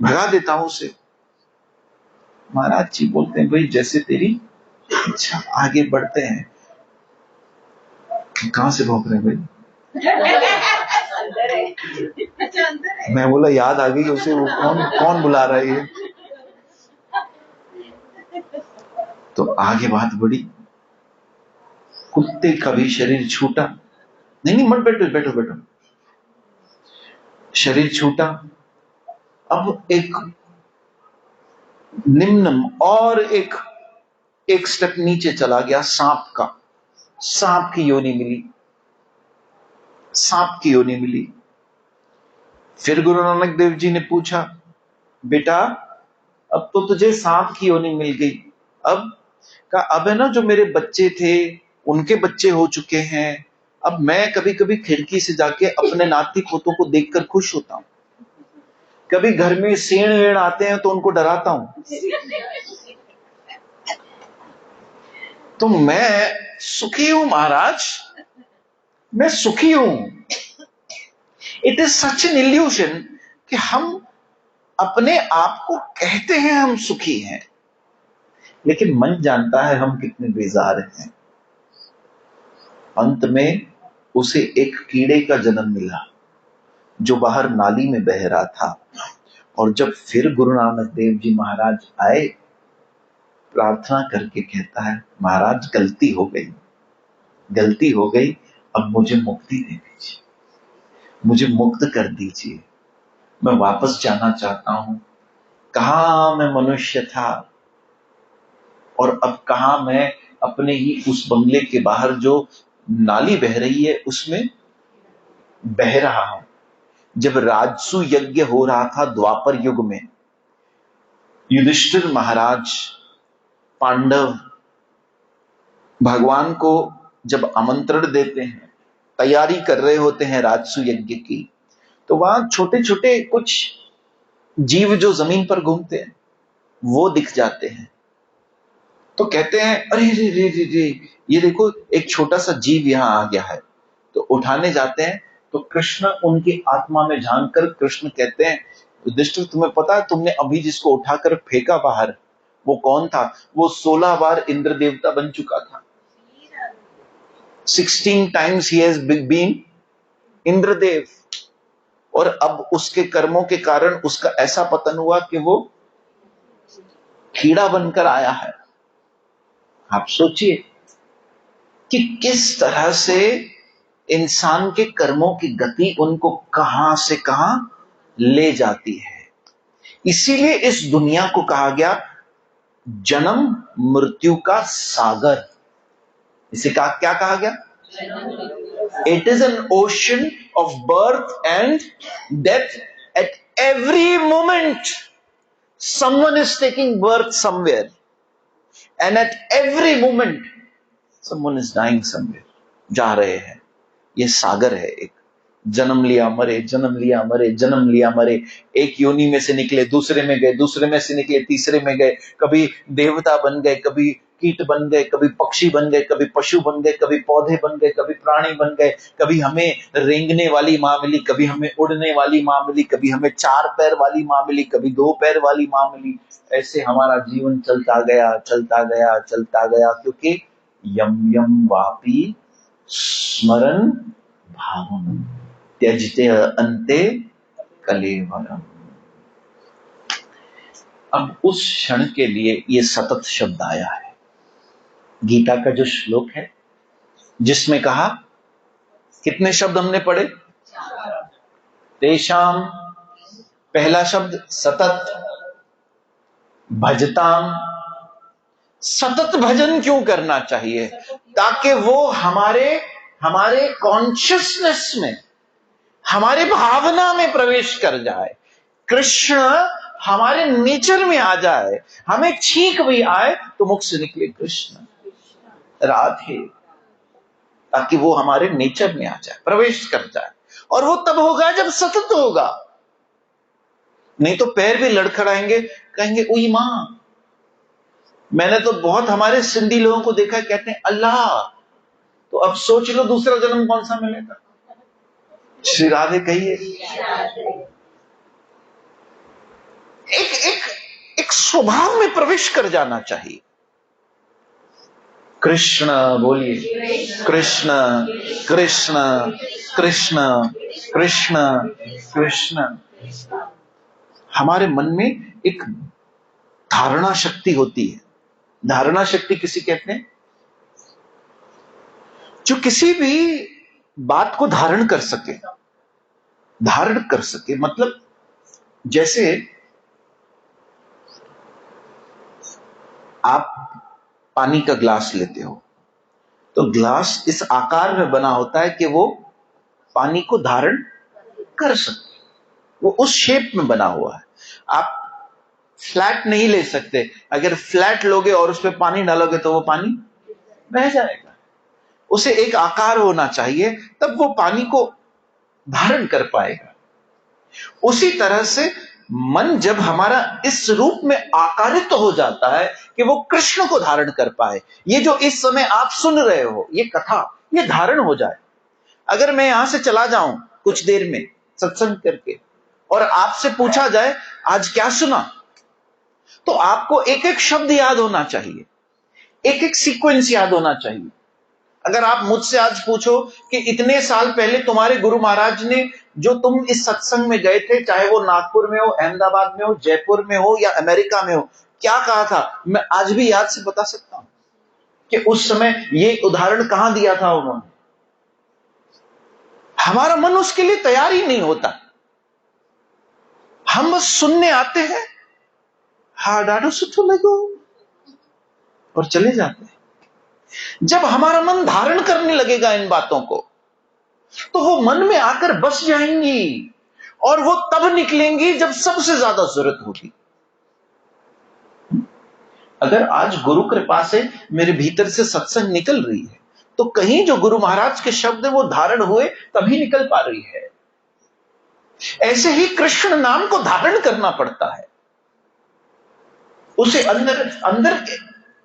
[SPEAKER 1] भगा देता हूं उसे। महाराज जी बोलते हैं भाई जैसे तेरी इच्छा, आगे बढ़ते हैं। कहां से भौंक रहे हैं भाई? मैं बोला याद आ गई उसे, वो कौन बुला रहा है ये। तो आगे बात बढ़ी, कुत्ते का भी शरीर छूटा। नहीं मत बैठो, शरीर छूटा। अब एक निम्न और एक स्टेप नीचे चला गया, सांप की योनि मिली। फिर गुरु नानक देव जी ने पूछा, बेटा अब तो तुझे सांप की योनि मिल गई, अब है ना जो मेरे बच्चे थे उनके बच्चे हो चुके हैं, अब मैं कभी कभी खिड़की से जाके अपने नाती पोतों को देखकर खुश होता हूं, कभी घर में सेण वेण आते हैं तो उनको डराता हूं, तो मैं सुखी हूं महाराज, मैं सुखी हूं। It is such an illusion कि हम अपने आप को कहते हैं हम सुखी हैं, लेकिन मन जानता है हम कितने बेजार हैं। अंत में उसे एक कीड़े का जन्म मिला जो बाहर नाली में बह रहा था, और जब फिर गुरु नानक देव जी महाराज आए, प्रार्थना करके कहता है महाराज गलती हो गई, अब मुझे मुक्ति दे दीजिए, मुझे मुक्त कर दीजिए, मैं वापस जाना चाहता हूं। कहां मैं मनुष्य था और अब कहां मैं अपने ही उस बंगले के बाहर जो नाली बह रही है उसमें बह रहा हूं। जब राजसु यज्ञ हो रहा था द्वापर युग में, युधिष्ठिर महाराज पांडव भगवान को जब आमंत्रण देते हैं, तैयारी कर रहे होते हैं राजसु यज्ञ की, तो वहां छोटे छोटे कुछ जीव जो जमीन पर घूमते हैं वो दिख जाते हैं। तो कहते हैं अरे रे रे रे रे, ये देखो एक छोटा सा जीव यहां आ गया है। तो उठाने जाते हैं तो कृष्ण उनकी आत्मा में झांककर कृष्ण कहते हैं, युधिष्ठिर तुम्हें पता है तुमने अभी जिसको उठाकर फेंका बाहर वो कौन था? वो 16 बार इंद्र देवता बन चुका था। 16 times he has been Indradev, और अब उसके कर्मों के कारण उसका ऐसा पतन हुआ कि वो कीड़ा बनकर आया है। आप सोचिए कि किस तरह से इंसान के कर्मों की गति उनको कहां से कहां ले जाती है। इसीलिए इस दुनिया को कहा गया जन्म मृत्यु का सागर। इसे क्या कहा गया? It is an ocean of birth and death. At every moment someone is taking birth somewhere, and at every moment someone is dying somewhere. जा रहे हैं। ये सागर है एक, जन्म लिया मरे, जन्म लिया मरे, जन्म लिया मरे। एक योनि में से निकले दूसरे में गए, दूसरे में से निकले तीसरे में गए, कभी देवता बन गए, कभी कीट बन गए, कभी पक्षी बन गए, कभी पशु बन गए, कभी पौधे बन गए, कभी प्राणी बन गए, कभी हमें रेंगने वाली मां मिली, कभी हमें उड़ने वाली मां मिली, कभी हमें 4 पैर वाली मां मिली, कभी 2 पैर वाली मां मिली। ऐसे हमारा जीवन चलता गया, क्योंकि यम यम वापी स्मरण भावम त्यजते अन्ते कलेवरम। अब उस क्षण के लिए ये सतत शब्द आया है। गीता का जो श्लोक है जिसमें कहा, कितने शब्द हमने पढ़े? तेषाम, पहला शब्द सतत, भजताम, सतत भजन क्यों करना चाहिए? ताकि वो हमारे हमारे कॉन्शियसनेस में, हमारे भावना में प्रवेश कर जाए, कृष्ण हमारे नेचर में आ जाए, हमें छींक भी आए तो मुख से निकले कृष्ण राधे, ताकि वो हमारे नेचर में आ जाए, प्रवेश कर जाए। और वो तब होगा जब सतत होगा, नहीं तो पैर भी लड़खड़ाएंगे, कहेंगे उई मां। मैंने तो बहुत हमारे सिंधी लोगों को देखा है, कहते हैं अल्लाह, तो अब सोच लो दूसरा जन्म कौन सा मिलेगा। श्री राधे कहिए। एक एक एक स्वभाव में प्रवेश कर जाना चाहिए। कृष्ण बोलिए, कृष्ण कृष्ण कृष्ण कृष्ण कृष्ण। हमारे मन में एक धारणा शक्ति होती है। धारणा शक्ति किसी कहते हैं? जो किसी भी बात को धारण कर सके। धारण कर सके मतलब जैसे आप पानी का ग्लास लेते हो, तो ग्लास इस आकार में बना होता है कि वो पानी को धारण कर सके, वो उस शेप में बना हुआ है। आप फ्लैट नहीं ले सकते, अगर फ्लैट लोगे और उस पर पानी डालोगे तो वो पानी बह जाएगा। उसे एक आकार होना चाहिए, तब वो पानी को धारण कर पाएगा। उसी तरह से मन जब हमारा इस रूप में आकारित हो जाता है कि वो कृष्ण को धारण कर पाए, ये जो इस समय आप सुन रहे हो ये कथा, ये धारण हो जाए। अगर मैं यहां से चला जाऊं कुछ देर में सत्संग करके और आपसे पूछा जाए आज क्या सुना, तो आपको एक एक शब्द याद होना चाहिए, एक एक सीक्वेंस याद होना चाहिए। अगर आप मुझसे आज पूछो कि इतने साल पहले तुम्हारे गुरु महाराज ने जो तुम इस सत्संग में गए थे, चाहे वो नागपुर में हो, अहमदाबाद में हो, जयपुर में हो या अमेरिका में हो, क्या कहा था, मैं आज भी याद से बता सकता हूं कि उस समय ये उदाहरण कहां दिया था उन्होंने। हमारा मन उसके लिए तैयार ही नहीं होता। हम बस सुनने आते हैं, हा डाडो सुठो लगो, और चले जाते हैं। जब हमारा मन धारण करने लगेगा इन बातों को, तो वो मन में आकर बस जाएंगी और वो तब निकलेंगी जब सबसे ज्यादा जरूरत होगी। अगर आज गुरु कृपा से मेरे भीतर से सत्संग निकल रही है, तो कहीं जो गुरु महाराज के शब्द वो धारण हुए तभी निकल पा रही है। ऐसे ही कृष्ण नाम को धारण करना पड़ता है, उसे अंदर अंदर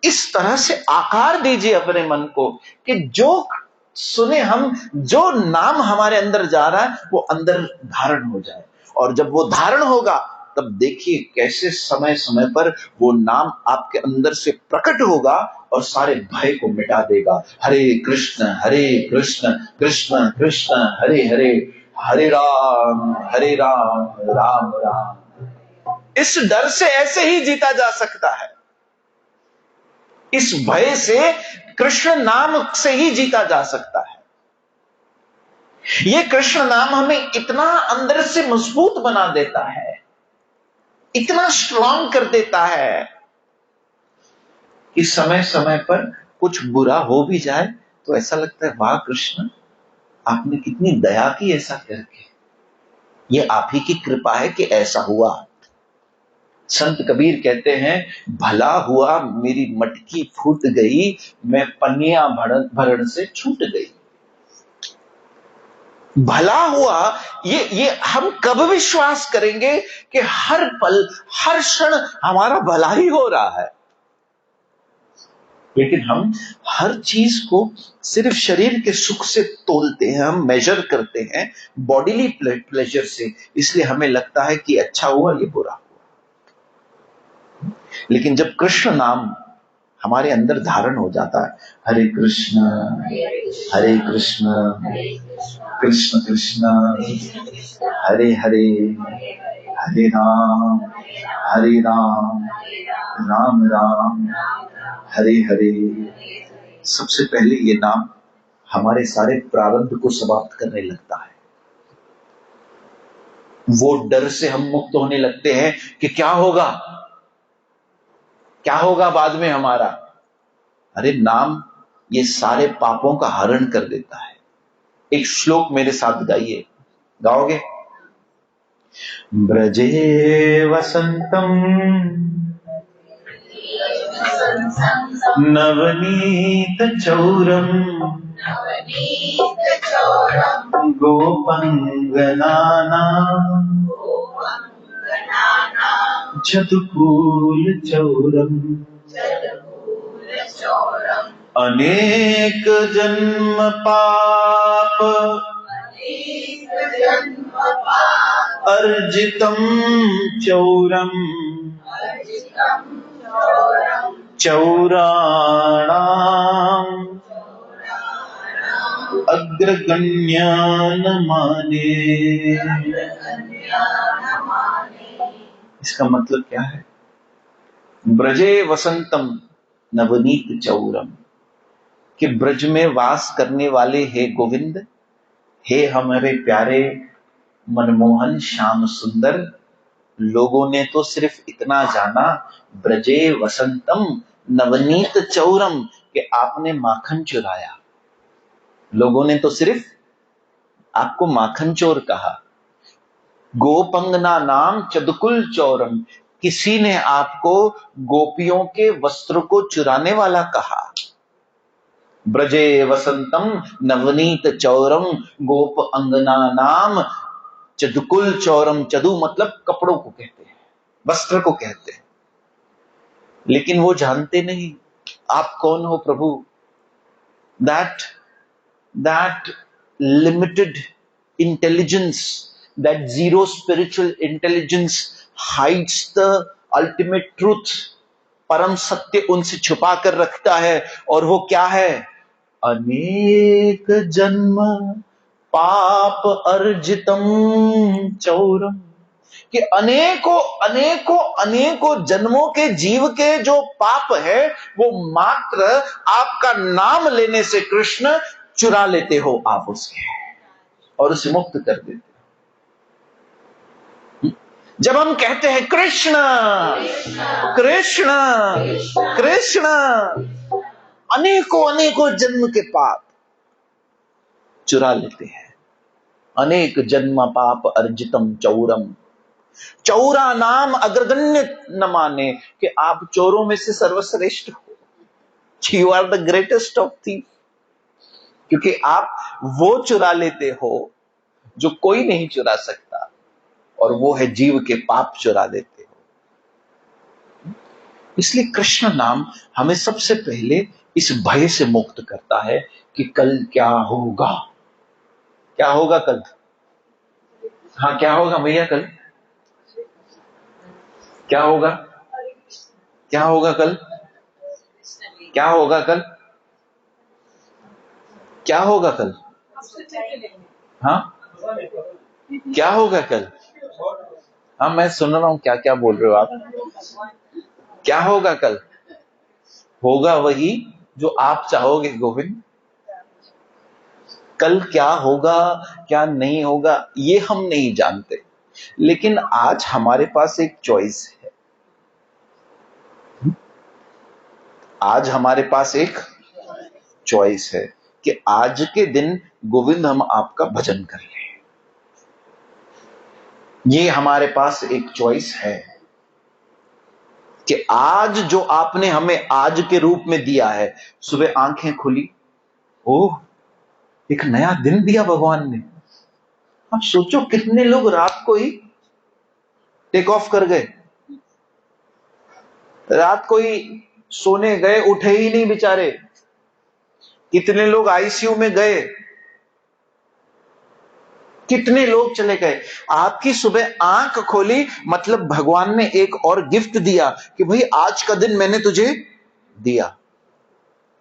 [SPEAKER 1] इस तरह से आकार दीजिए अपने मन को कि जो सुने हम, जो नाम हमारे अंदर जा रहा है वो अंदर धारण हो जाए। और जब वो धारण होगा तब देखिए कैसे समय समय पर वो नाम आपके अंदर से प्रकट होगा और सारे भय को मिटा देगा। हरे कृष्ण कृष्ण कृष्ण हरे हरे, हरे राम राम राम। इस डर से ऐसे ही जीता जा सकता है, इस भय से कृष्ण नाम से ही जीता जा सकता है। यह कृष्ण नाम हमें इतना अंदर से मजबूत बना देता है, इतना स्ट्रांग कर देता है कि समय समय पर कुछ बुरा हो भी जाए तो ऐसा लगता है वाह कृष्ण, आपने कितनी दया की ऐसा करके, ये आप ही की कृपा है कि ऐसा हुआ। संत कबीर कहते हैं भला हुआ मेरी मटकी फूट गई, मैं पनिया भरण से छूट गई। भला हुआ, ये हम कब विश्वास करेंगे कि हर पल हर क्षण हमारा भला ही हो रहा है। लेकिन हम हर चीज को सिर्फ शरीर के सुख से तोलते हैं, हम मेजर करते हैं बॉडीली प्लेजर से, इसलिए हमें लगता है कि अच्छा हुआ ये बुरा हुआ। लेकिन जब कृष्ण नाम हमारे अंदर धारण हो जाता है, हरे कृष्ण कृष्ण कृष्ण हरे हरे, हरे राम राम राम हरे हरे। सबसे पहले ये नाम हमारे सारे प्रारब्ध को समाप्त करने लगता है। वो डर से हम मुक्त होने लगते हैं कि क्या होगा बाद में हमारा। अरे नाम ये सारे पापों का हरण कर देता है। एक श्लोक मेरे साथ गाइए, गाओगे? ब्रजे वसंतम नवनीत चौरम गोपंगनाना चतुकूल चौरम अनेक जन्म पाप अर्जितम चौरम चौराणाम अग्रगण्य माने। इसका मतलब क्या है? ब्रजे वसंतम नवनीत चौरम, कि ब्रज में वास करने वाले हे गोविंद, हे हमारे प्यारे मनमोहन श्याम सुंदर, लोगों ने तो सिर्फ इतना जाना, ब्रजे वसंतम नवनीत चौरम, कि आपने माखन चुराया। लोगों ने तो सिर्फ आपको माखन चोर कहा। गोपंगना नाम चदकुल चौरम, किसी ने आपको गोपियों के वस्त्र को चुराने वाला कहा। ब्रजे वसंतम नवनीत चौरम गोप अंगना नाम चदकुल चौरम। चदु मतलब कपड़ों को कहते हैं, वस्त्र को कहते हैं, लेकिन वो जानते नहीं आप कौन हो प्रभु। that limited intelligence, that zero spiritual intelligence hides the ultimate truth. परम सत्य उनसे छुपा कर रखता है, और वो क्या है? अनेक जन्म पाप अर्जितम चौरम, कि अनेकों अनेकों अनेकों जन्मों के जीव के जो पाप है, वो मात्र आपका नाम लेने से कृष्ण चुरा लेते हो आप उसके, और उसे मुक्त कर देते हो। जब हम कहते हैं कृष्ण कृष्ण कृष्ण, अनेकों अनेकों जन्म के पाप चुरा लेते हैं। अनेक जन्म पाप अर्जितम चौरम, चौरा नाम अग्रगण्य न माने, कि आप चोरों में से सर्वश्रेष्ठ हो। You are the greatest of thief, क्योंकि आप वो चुरा लेते हो जो कोई नहीं चुरा सकता, और वो है जीव के पाप चुरा लेते हो। इसलिए कृष्ण नाम हमें सबसे पहले इस भय से मुक्त करता है कि कल क्या होगा। क्या होगा कल? हाँ, क्या होगा भैया कल? क्या होगा? क्या होगा कल? क्या होगा कल? क्या होगा कल? हाँ, क्या होगा कल? हाँ, मैं सुन रहा हूं क्या क्या बोल रहे हो आप। क्या होगा कल? होगा वही जो आप चाहोगे गोविंद। कल क्या होगा क्या नहीं होगा ये हम नहीं जानते, लेकिन आज हमारे पास एक चॉइस है। आज हमारे पास एक चॉइस है कि आज के दिन गोविंद हम आपका भजन कर लें। ये हमारे पास एक चॉइस है कि आज जो आपने हमें आज के रूप में दिया है, सुबह आंखें खुली, ओह एक नया दिन दिया भगवान ने। अब सोचो कितने लोग रात को ही टेक ऑफ कर गए, रात को ही सोने गए, उठे ही नहीं बेचारे। कितने लोग आईसीयू में गए, कितने लोग चले गए। आपकी सुबह आंख खोली मतलब भगवान ने एक और गिफ्ट दिया कि भाई आज का दिन मैंने तुझे दिया।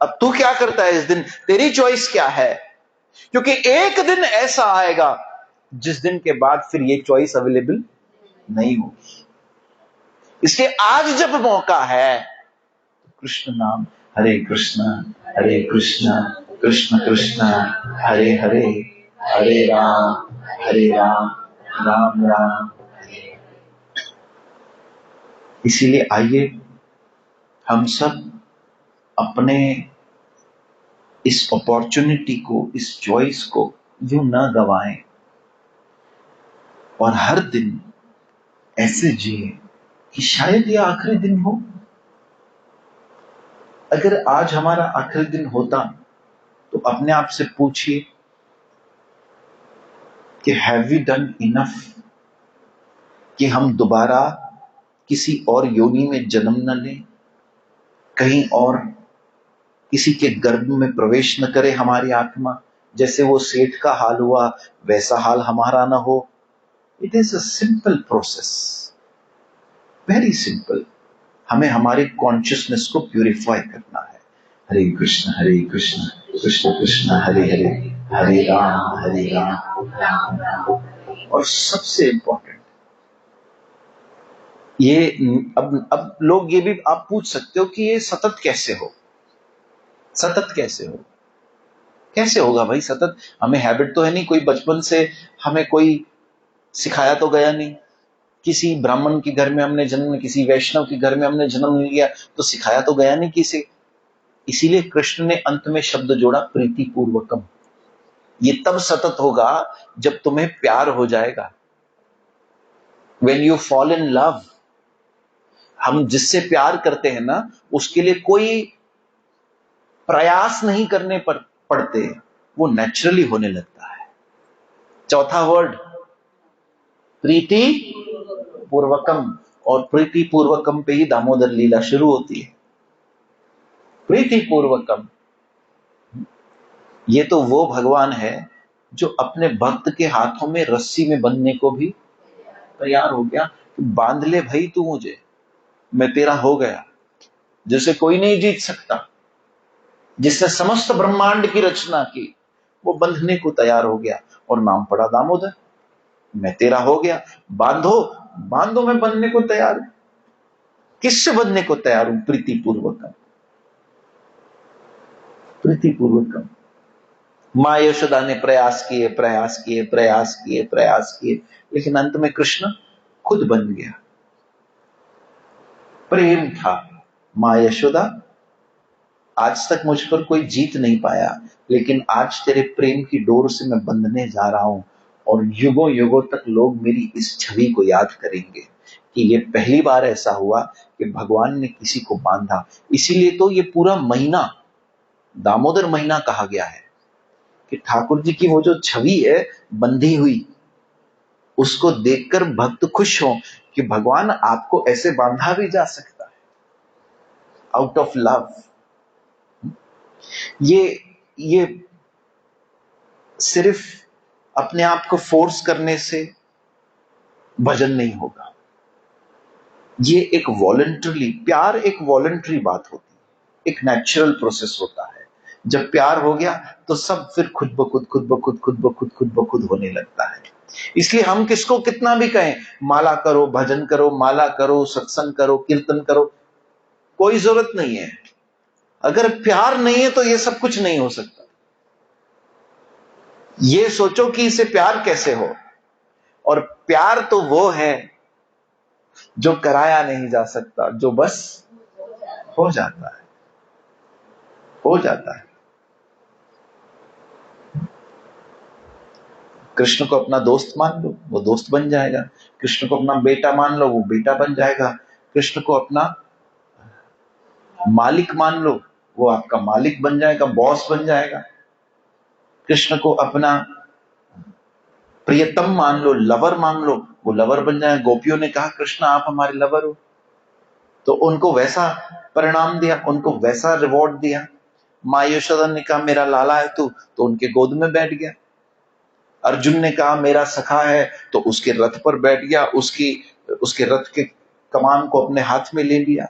[SPEAKER 1] अब तू क्या करता है इस दिन, तेरी चॉइस क्या है, क्योंकि एक दिन ऐसा आएगा जिस दिन के बाद फिर ये चॉइस अवेलेबल नहीं होगी। इसलिए आज जब मौका है, कृष्ण नाम, हरे कृष्ण कृष्ण कृष्ण हरे हरे, हरे राम राम राम। इसीलिए आइए हम सब अपने इस अपॉर्चुनिटी को, इस चॉइस को यूं न गवाएं और हर दिन ऐसे जिए कि शायद यह आखिरी दिन हो। अगर आज हमारा आखिरी दिन होता तो अपने आप से पूछिए कि हैव वी डन इनफ कि हम दोबारा किसी और योनि में जन्म न लें, कहीं और किसी के गर्भ में प्रवेश न करे हमारी आत्मा। जैसे वो सेठ का हाल हुआ वैसा हाल हमारा ना हो। It is a simple process, very simple. हमें हमारे कॉन्शियसनेस को प्यूरिफाई करना है। हरे कृष्ण कृष्ण कृष्ण हरे हरे, हरे राम राम राम। और सबसे इंपॉर्टेंट ये, अब लोग ये भी आप पूछ सकते हो कि ये सतत कैसे हो, सतत कैसे हो, कैसे होगा भाई सतत? हमें हैबिट तो है नहीं, कोई बचपन से हमें कोई सिखाया तो गया नहीं। किसी ब्राह्मण के घर में हमने जन्म, किसी वैष्णव के घर में हमने जन्म लिया तो सिखाया तो गया नहीं किसी। इसीलिए कृष्ण ने अंत में शब्द जोड़ा प्रीति पूर्वकम। ये तब सतत होगा जब तुम्हें प्यार हो जाएगा। When you fall in love, हम जिससे प्यार करते हैं ना उसके लिए कोई प्रयास नहीं करने पड़ते, वो नेचुरली होने लगता है। चौथा वर्ड प्रीति पूर्वकम, और प्रीति पूर्वकम पे ही दामोदर लीला शुरू होती है। प्रीति पूर्वकम, ये तो वो भगवान है जो अपने भक्त के हाथों में रस्सी में बंधने को भी तैयार हो गया। बांध ले भाई तू मुझे, मैं तेरा हो गया। जिसे कोई नहीं जीत सकता, जिसने समस्त ब्रह्मांड की रचना की, वो बंधने को तैयार हो गया और नाम पड़ा दामोदर। मैं तेरा हो गया, बांधो बांधो, मैं बंधने को तैयार हूं। किससे बंधने को तैयार हूं? प्रीति पूर्वकम, प्रीति पूर्वकम। मां यशोदा ने प्रयास किए प्रयास किए प्रयास किए प्रयास किए, लेकिन अंत में कृष्ण खुद बन गया। प्रेम था। मां यशोदा, आज तक मुझ पर कोई जीत नहीं पाया, लेकिन आज तेरे प्रेम की डोर से मैं बंधने जा रहा हूं और युगों युगों तक लोग मेरी इस छवि को याद करेंगे कि ये पहली बार ऐसा हुआ कि भगवान ने किसी को बांधा। इसीलिए तो ये पूरा महीना दामोदर महीना कहा गया है कि ठाकुर जी की वो जो छवि है बंधी हुई, उसको देखकर भक्त खुश हो कि भगवान आपको ऐसे बांधा भी जा सकता है, आउट ऑफ लव। ये सिर्फ अपने आप को फोर्स करने से भजन नहीं होगा। ये एक वॉलंटरली, प्यार एक वॉलंटरी बात होती है, एक नेचुरल प्रोसेस होता है। जब प्यार हो गया तो सब फिर खुद ब खुद होने लगता है। इसलिए हम किसको कितना भी कहें, माला करो, भजन करो, माला करो, सत्संग करो, कीर्तन करो, कोई जरूरत नहीं है। अगर प्यार नहीं है तो ये सब कुछ नहीं हो सकता। ये सोचो कि इसे प्यार कैसे हो, और प्यार तो वो है जो कराया नहीं जा सकता, जो बस हो जाता है, हो जाता है। कृष्ण को अपना दोस्त मान लो, वो दोस्त बन जाएगा। कृष्ण को अपना बेटा मान लो, वो बेटा बन जाएगा। कृष्ण को अपना मालिक मान लो, वो आपका मालिक बन जाएगा, बॉस बन जाएगा। कृष्ण को अपना प्रियतम मान लो, लवर मान लो, वो लवर बन जाएगा। गोपियों ने कहा कृष्ण आप हमारे लवर हो, तो उनको वैसा परिणाम दिया, उनको वैसा रिवॉर्ड दिया। माँ यशोदा ने कहा मेरा लाला है तू, तो उनके गोद में बैठ गया। अर्जुन ने कहा मेरा सखा है, तो उसके रथ पर बैठ गया, उसके रथ के कमान को अपने हाथ में ले लिया।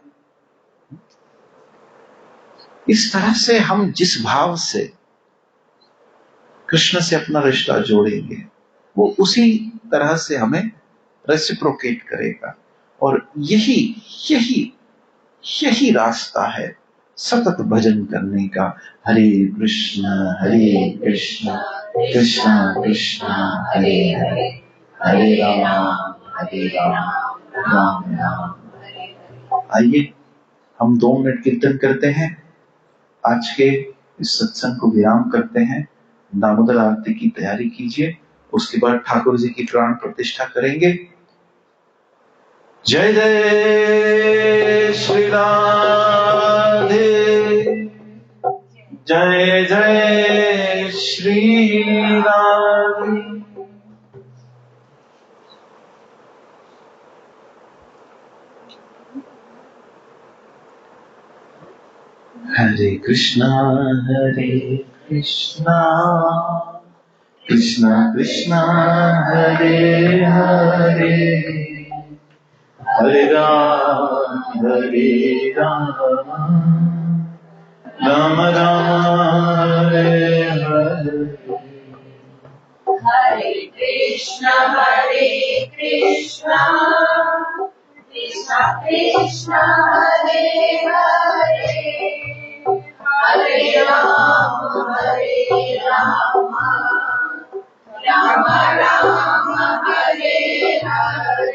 [SPEAKER 1] इस तरह से हम जिस भाव से कृष्ण से अपना रिश्ता जोड़ेंगे, वो उसी तरह से हमें रेसिप्रोकेट करेगा। और यही यही यही रास्ता है सतत भजन करने का। हरे कृष्ण कृष्ण कृष्ण हरे हरे, हरे राम राम राम। आइए हम 2 मिनट कीर्तन करते हैं, आज के इस सत्संग को विराम करते हैं। दामोदर आरती की तैयारी कीजिए, उसके बाद ठाकुर जी की प्राण प्रतिष्ठा करेंगे। जय जय श्री राधे, जय जय श्री राधे। हरे कृष्णा कृष्णा कृष्णा हरे हरे, हरे Ram Ram Ram Hare Hare.
[SPEAKER 3] Hare Krishna, Krishna Krishna, Hare Hare, Hare Rama, Rama Rama, Hare Hare.